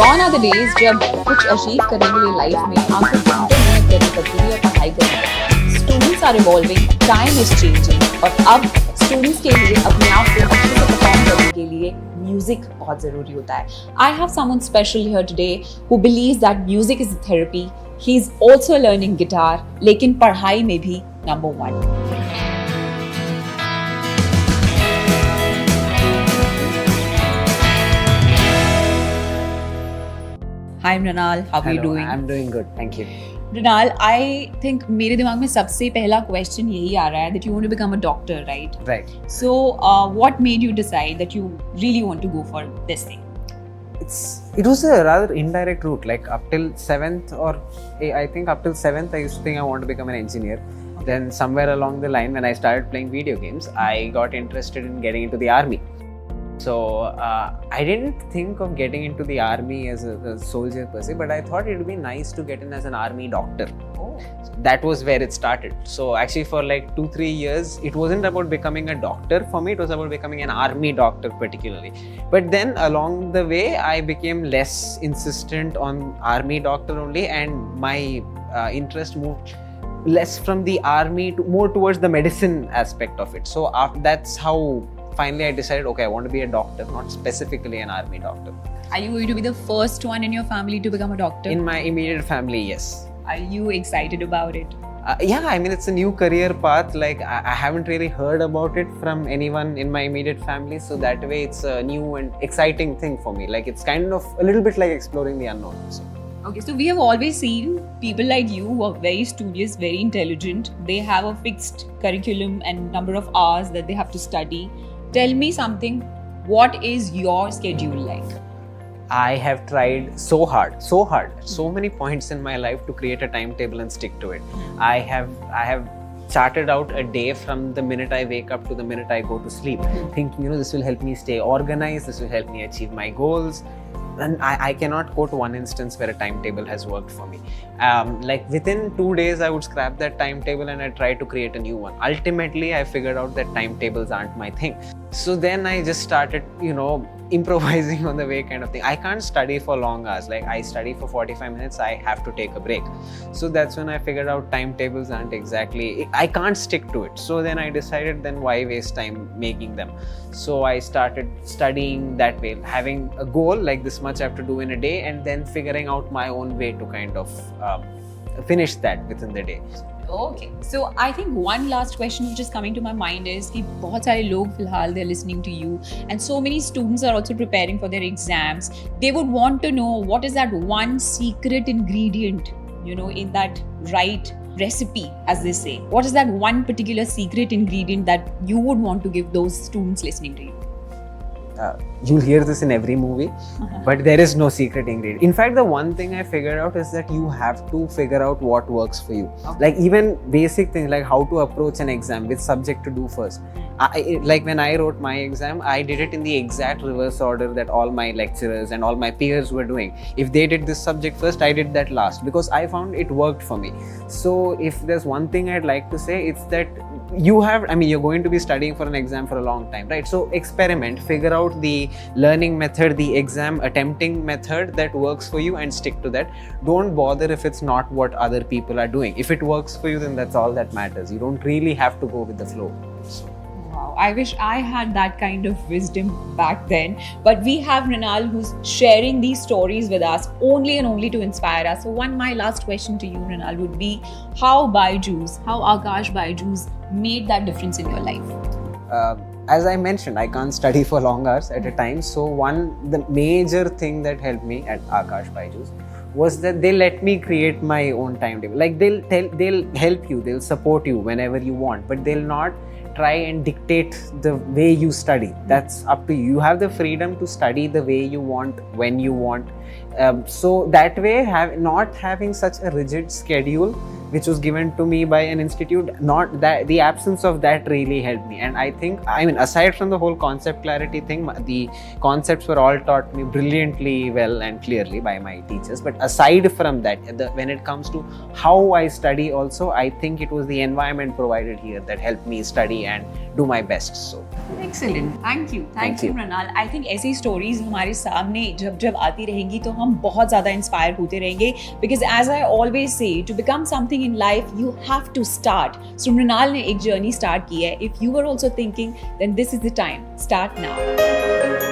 Gone are the days जब कुछ achieve करने के लिए लाइफ में आपको घंटों मेहनत करनी पड़ती है या पढ़ाई करनी पड़ती है. Students are evolving, time is changing और अब students के लिए अपने आप को अच्छे से परफॉर्म करने के लिए म्यूजिक बहुत ज़रूरी होता है. I have someone special here today who believes that music is a therapy. He is also learning guitar, लेकिन पढ़ाई में भी number one. Hi Mrinal, how are you doing? I'm doing good, thank you. Mrinal, I think मेरे दिमाग में सबसे पहला question यही आ रहा है that you want to become a doctor, right? Right. So, what made you decide that you really want to go for this thing? It was a rather indirect route. Like up till 7th, or I think up till 7th, I used to think I want to become an engineer. Then somewhere along the line, when I started playing video games, I got interested in getting into the army. So I didn't think of getting into the army as a soldier per se, but I thought it would be nice to get in as an army doctor. Oh. So that was where it started. So actually for like 2-3 years, it wasn't about becoming a doctor for me, it was about becoming an army doctor particularly. But then along the way, I became less insistent on army doctor only, and my interest moved less from the army to more towards the medicine aspect of it. So that's how finally I decided, okay, I want to be a doctor, not specifically an army doctor. Are you going to be the first one in your family to become a doctor? In my immediate family, yes. Are you excited about it? Yeah, I mean, it's a new career path. Like, I haven't really heard about it from anyone in my immediate family. So that way, it's a new and exciting thing for me. Like, it's kind of a little bit like exploring the unknown. So. Okay, so we have always seen people like you who are very studious, very intelligent. They have a fixed curriculum and number of hours that they have to study. Tell me something, what is your schedule like? I have tried so hard, so many points in my life to create a timetable and stick to it. I have charted out a day from the minute I wake up to the minute I go to sleep, thinking, this will help me stay organized, this will help me achieve my goals. And I cannot quote one instance where a timetable has worked for me. Like within 2 days, I would scrap that timetable and I try to create a new one. Ultimately, I figured out that timetables aren't my thing. So then I just started, improvising on the way kind of thing. I can't study for long hours. Like I study for 45 minutes, I have to take a break. So that's when I figured out timetables aren't exactly, I can't stick to it. So then I decided, then why waste time making them? So I started studying that way, having a goal like this much I have to do in a day, and then figuring out my own way to kind of finish that within the day. Okay, so I think one last question which is coming to my mind is कि बहुत सारे लोग फिलहाल they're listening to you, and so many students are also preparing for their exams. They would want to know what is that one secret ingredient, in that right recipe, as they say. What is that one particular secret ingredient that you would want to give those students listening to you? You'll hear this in every movie, but there is no secret ingredient. In fact, the one thing I figured out is that you have to figure out what works for you. Okay. Like even basic things like how to approach an exam, which subject to do first. Like when I wrote my exam, I did it in the exact reverse order that all my lecturers and all my peers were doing. If they did this subject first, I did that last, because I found it worked for me. So if there's one thing I'd like to say, it's that you're going to be studying for an exam for a long time, right? So experiment, figure out the learning method, the exam attempting method that works for you, and stick to that. Don't bother if it's not what other people are doing. If it works for you, then that's all that matters. You don't really have to go with the flow. Wow, I wish I had that kind of wisdom back then. But we have Mrinal who's sharing these stories with us only and only to inspire us. So my last question to you, Mrinal, would be how Aakash Byju's made that difference in your life? As I mentioned, I can't study for long hours at a time. So the major thing that helped me at Aakash Byju's was that they let me create my own timetable. Like they'll help you, they'll support you whenever you want, but they'll not try and dictate the way you study. That's up to you. You have the freedom to study the way you want, when you want. So that way, not having such a rigid schedule which was given to me by an institute, not that the absence of that really helped me. And I think, I mean, aside from the whole concept clarity thing, the concepts were all taught me brilliantly well and clearly by my teachers. But aside from that, when it comes to how I study also, I think it was the environment provided here that helped me study and do my best. So Excellent. Thank you. Thank Thank you, you. Mrinal. I think ऐसी stories हमारे सामने जब जब आती रहेंगी तो हम बहुत ज़्यादा inspire होते रहेंगे, because as I always say, to become something in life you have to start. So Mrinal ने एक journey start की है. If you were also thinking, then this is the time. Start now.